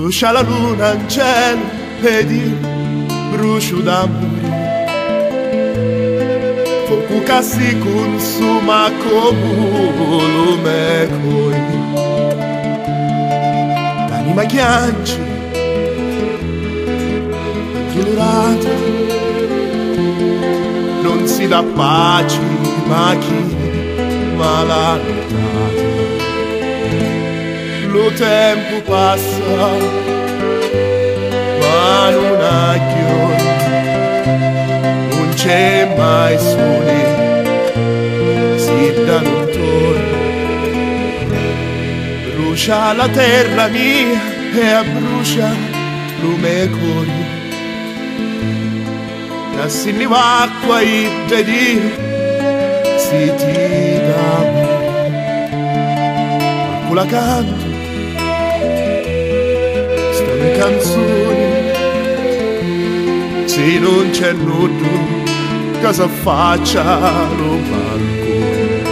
Brucia la luna in cielo ed io brucio d'amore. Fuoco che si consuma come lume coi. L'anima chiancia, addolorata, non si dà pace, ma chi l'ha notata. Lo tempo passa, ma non ha chioro, non c'è mai sole, si danno intorno. Brucia la terra mia e abbrucia lume cori. Che si ne va acqua e Dio si ti dà. Con la canto canzoni, se non c'è nudo, cosa faccia lo balcone?